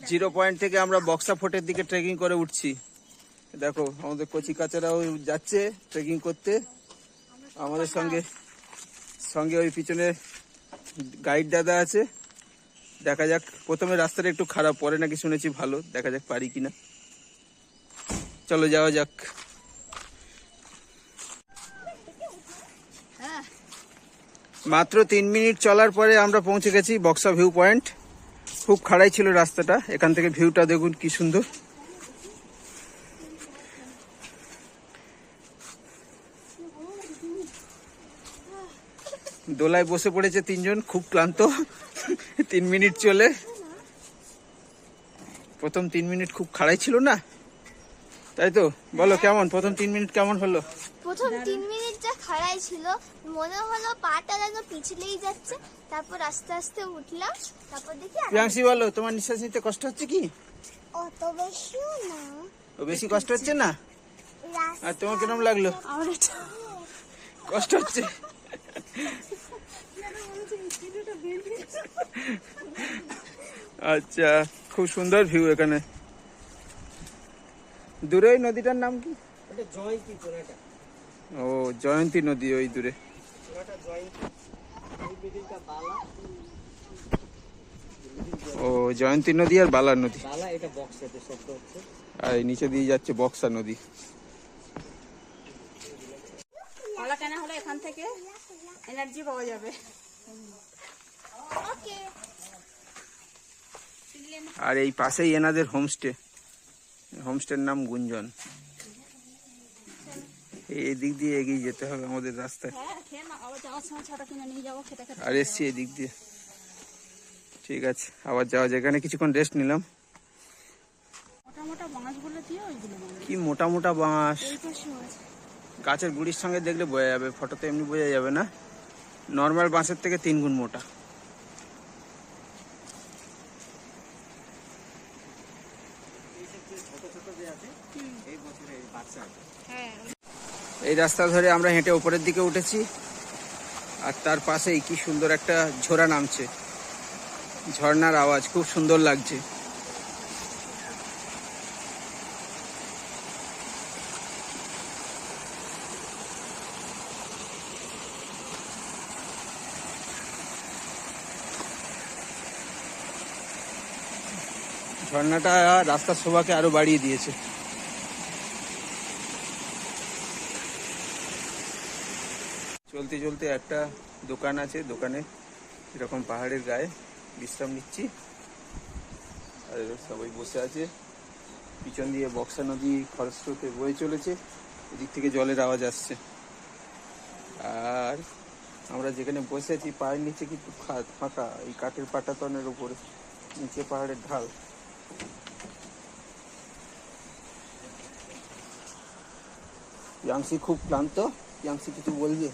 Zero point থেকে আমরা বক্সা ফোর্টের দিকে ট্রেকিং করে উঠছি। দেখো আমাদের কচি কাচারাও যাচ্ছে ট্রেকিং করতে আমাদের সঙ্গে সঙ্গে। ওই পিছনে গাইড দাদা আছে। দেখা যাক, প্রথমে রাস্তাটা একটু খারাপ, পরে নাকি শুনেছি ভালো। দেখা যাক পারি কিনা। চলো যাওয়া যাক। মাত্র 3 মিনিট চলার পরে আমরা পৌঁছে গেছি বক্সা ভিউ পয়েন্ট। খুব খাড়াই ছিল রাস্তাটা। এখান থেকে ভিউটা দেখুন কি সুন্দর। দোলায় বসে পড়েছে 3 জন, খুব ক্লান্ত। 3 মিনিট চলে। প্রথম 3 মিনিট খুব খাড়াই ছিল না, তাই তো? বলো কেমন প্রথম 3 মিনিট কেমন হলো? প্রথম 3 মিনিট যা খাড়াই ছিল, মনে হলো পাটা যেন পিছলেই যাচ্ছে। তারপর আস্তে আস্তে উঠলাম, তারপর দেখি প্রিয়াংশী বলো, তোমার নিঃশ্বাস নিতে কষ্ট হচ্ছে কি? অত বেশিও না। ও বেশি কষ্ট হচ্ছে না? আর তোমার কিরকম লাগলো? কষ্ট হচ্ছে? আচ্ছা, খুব সুন্দর ভিউ এখানে। দূরে ওই নদীটার নাম কি? ও জয়ন্তী নদী ওই দূরে। ও জয়ন্তী নদী আর বালা নদী। আর নিচে দিয়ে যাচ্ছে বক্সা নদী। কলা কেনা হলে এখান থেকে এনার্জি পাওয়া যাবে। আর এই পাশেই এনাদের হোমস্টে। হোমস্টের নাম গুঞ্জন। এই দিক দিয়ে এগিয়ে যেতে হবে আমাদের রাস্তায়। আর এসছি এই দিক দিয়ে। ঠিক আছে, আবার যাওয়া যায়। এখানে কিছুক্ষণ রেস্ট নিলাম। কি মোটা মোটা বাঁশ, গাছের গুড়ির সঙ্গে দেখলে বোঝা যাবে, ফটোতে এমনি বোঝা যাবে না। নর্মাল বাঁশের থেকে 3 গুণ মোটা। এই রাস্তা ধরে আমরা হেঁটে উপরের দিকে উঠেছি। আর তার পাশেই কি সুন্দর একটা ঝোড়া নামছে, ঝর্ণার আওয়াজ খুব সুন্দর লাগছে। ঝর্ণাটা রাস্তার শোভাকে আরো বাড়িয়ে দিয়েছে। চলতে চলতে একটা দোকান আছে, দোকানে এরকম পাহাড়ের গায়ে বিশ্রাম নিচ্ছি। আর সবাই বসে আছে। পিছন দিয়ে বক্সা নদী খরস্রোতে বয়ে চলেছে। এদিক থেকে জলের আওয়াজ আসছে। আর আমরা যেখানে বসে আছি পায়ের নিচে কিন্তু ফাঁকা, এই কাঠের পাটাতনের উপরে, নিচে পাহাড়ের ঢাল। প্রিয়াংশী খুব ক্লান্ত। প্রিয়াংশী কিছু বলবে?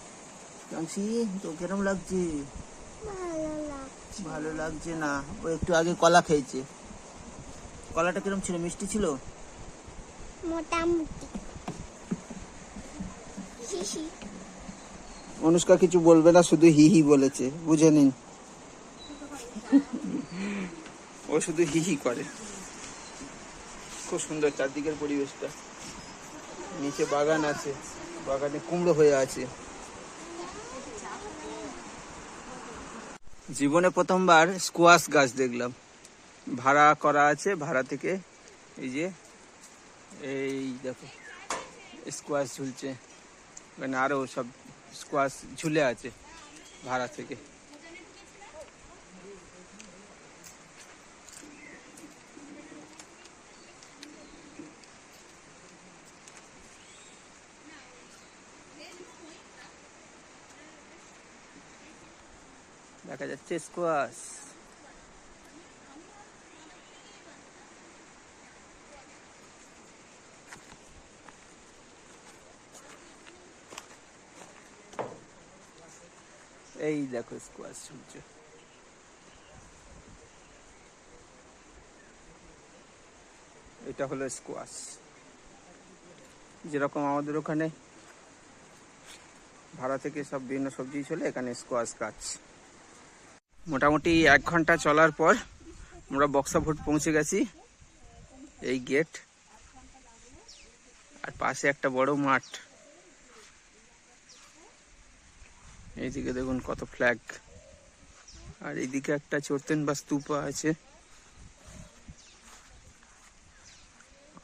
প্রিয়াংশী তো কিরম লাগছে? ভালো লাগছে না। ও একটু আগে কলা খেয়েছে। কলাটা কিরম ছিল? মিষ্টি ছিল? মোটামুটি। অনুষ্কা কিছু বলবে না, শুধু হি হি বলেছে, বুঝে নিন। ও শুধু হি হি করে। খুব সুন্দর চারদিকের পরিবেশটা। নিচে বাগান আছে, বাগানে কুমড়ো হয়ে আছে। জীবনে প্রথমবার স্কোয়াশ গাছ দেখলাম। ভাড়া করা আছে, ভাড়া থেকে এই যে এই দেখো স্কোয়াশ ঝুলছে। ওখানে আরো সব স্কোয়াশ ঝুলে আছে ভাড়া থেকে। দেখা যাচ্ছে স্কোয়াশ। এই দেখো স্কোয়াশ ঝুলছে। এটা হলো স্কোয়াশ। যেরকম আমাদের ওখানে ভাড়া থেকে সব বিভিন্ন সবজি চলে, এখানে স্কোয়াশ গাছ। মোটামুটি 1 ঘন্টা চলার পর আমরা বক্সা ফোর্ট পৌঁছে গেছি। এই গেট, আর পাশে একটা বড় মাঠ। এইদিকে দেখুন কত ফ্ল্যাগ, আর এইদিকে একটা চড়তেন বা স্তূপা আছে।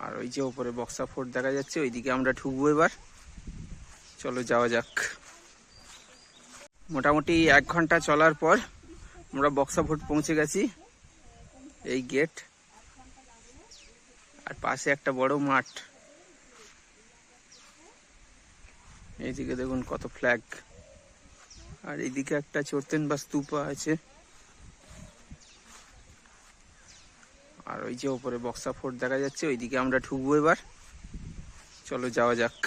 আর ওই যে ওপরে বক্সা ফোর্ট দেখা যাচ্ছে, ওইদিকে আমরা ঢুকবো এবার। চলো যাওয়া যাক। মোটামুটি 1 ঘন্টা চলার পর আমরা বক্সা ফোর্ট পৌঁছে গেছি। এই গেট, আর পাশে একটা বড় মাঠ। এইদিকে দেখুন কত ফ্ল্যাগ, আর এইদিকে একটা চড়তেন বা স্তূপা আছে। আর ওই যে ওপরে বক্সা ফোর্ট দেখা যাচ্ছে, ওইদিকে আমরা ঢুকবো এবার। চলো যাওয়া যাক।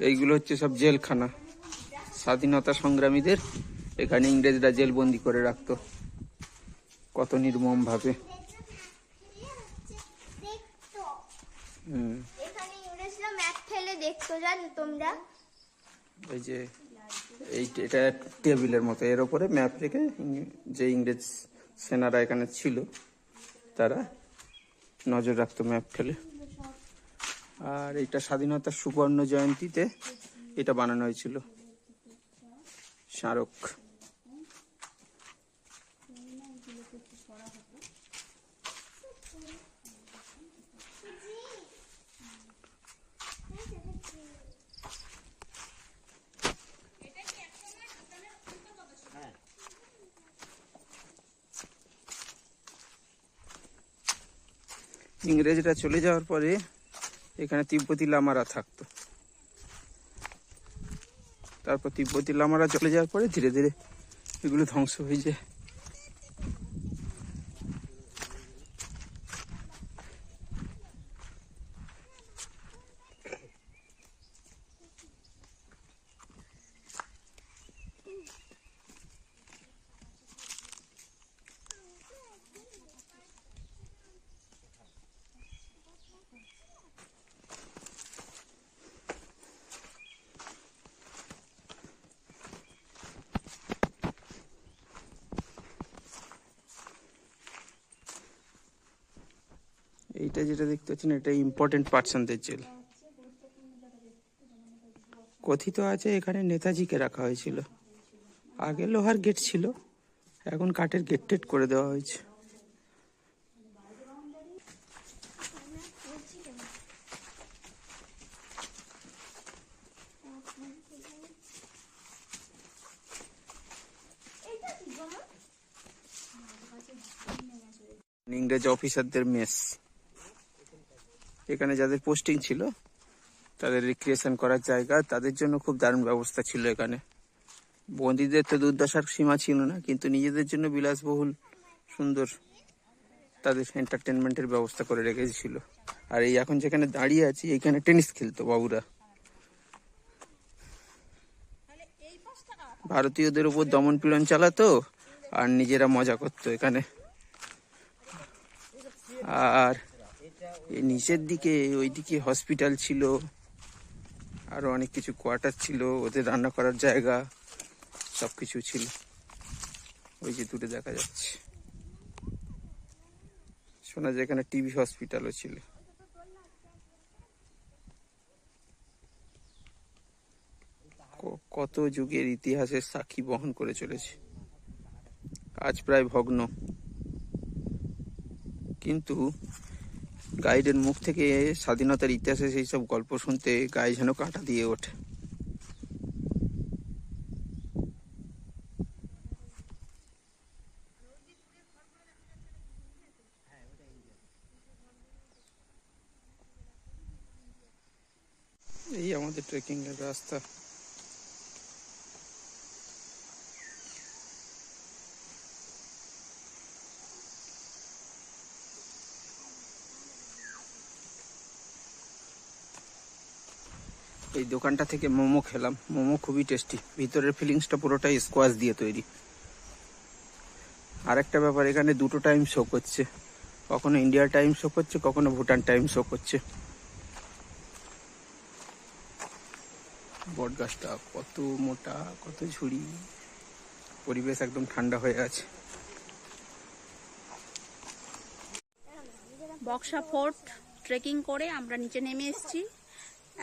এইগুলো হচ্ছে সব জেলখানা, স্বাধীনতা সংগ্রামীদের এখানে ইংরেজরা জেলবন্দি করে রাখতো, কত নির্মম ভাবে। এখানে ইংরেজরা ম্যাপ ফেলে দেখতো, জানো তোমরা? এই যে এটা টেবিলের মতো, এর উপরে ম্যাপ রেখে যে ইংরেজ সেনারা এখানে ছিল তারা নজর রাখতো ম্যাপ ফেলে। আর এটা স্বাধীনতার সুবর্ণ জয়ন্তীতে এটা বানানো হয়েছিল, স্মারক। ইংরেজরা চলে যাওয়ার পরে এখানে তিব্বতী লামারা থাকতো। তারপর তিব্বতী লামারা চলে যাওয়ার পরে ধীরে ধীরে এগুলো ধ্বংস হয়ে যায়। এইটা যেটা দেখতে পাচ্ছেন, এটা ইম্পর্টেন্ট পার্সনদের জেল। কথিত আছে এখানে নেতাজিকে রাখা হয়েছিল। আগে লোহার গেট ছিল, এখন কাঠের গেট টেট করে দেওয়া হয়েছে। ইংরেজ অফিসারদের মেস, এখানে যাদের পোস্টিং ছিল তাদের রিক্রিয়েশন করার জায়গা, তাদের জন্য খুব দারুণ ব্যবস্থা ছিল এখানে। বন্দীদের তো দুর্দশার সীমা ছিল না, কিন্তু নিজেদের জন্য বিলাসবহুল সুন্দর তাদের এন্টারটেনমেন্টের ব্যবস্থা করে রেখেছিল। আর এই এখন যেখানে দাঁড়িয়ে আছি, এখানে টেনিস খেলতো বাবুরা। ভারতীয়দের উপর দমন পীড়ন চালাতো আর নিজেরা মজা করতো এখানে। আর এই নিচের দিকে ওইদিকে হসপিটাল ছিল, আরো অনেক কিছু কোয়ার্টার ছিল, ওদের রান্না করার জায়গা সবকিছু ছিল। ওই যে দূরে দেখা যাচ্ছে, শোনা যায় এখানে টিবি হসপিটালও ছিল। কত যুগের ইতিহাসের সাক্ষী বহন করে চলেছে, আজ প্রায় ভগ্ন। কিন্তু গাইডের মুখ থেকে স্বাধীনতার ইতিহাসে সেই সব গল্প শুনতে গায়ে যেন কাঁটা দিয়ে ওঠে। এই আমাদের ট্রেকিং এর রাস্তা। এই দোকানটা থেকে মোমো খেলাম, মোমো খুবই টেস্টি, ভিতরের ফিলিংসটা পুরোটাই স্কোয়াশ দিয়ে তৈরি। আরেকটা ব্যাপার, এখানে দুটো টাইম শো করছে, কখনো ইন্ডিয়ার টাইম শো করছে, কখনো ভুটান টাইম শো করছে। বট গাছটা কত মোটা, কত ঝুড়ি, পরিবেশ একদম ঠান্ডা হয়ে আছে। বক্সা ফোর্ট ট্রেকিং করে আমরা নিচে নেমে এসেছি।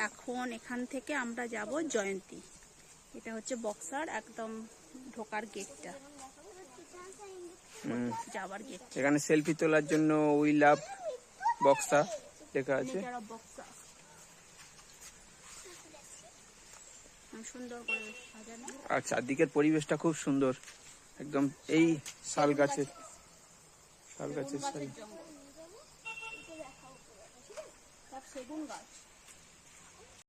এখন এখান থেকে আমরা যাব জয়ন্তী। এটা হচ্ছে বক্সার একদম ঢোকার গেটটা, যাওয়ার গেট। এখানে সেলফি তোলার জন্য উই লাভ বক্সা লেখা আছে। সুন্দর করে সাজানো। আর চারদিকের পরিবেশটা খুব সুন্দর, একদম এই শাল গাছের সারি। জঙ্গল, সব সেগুন গাছ।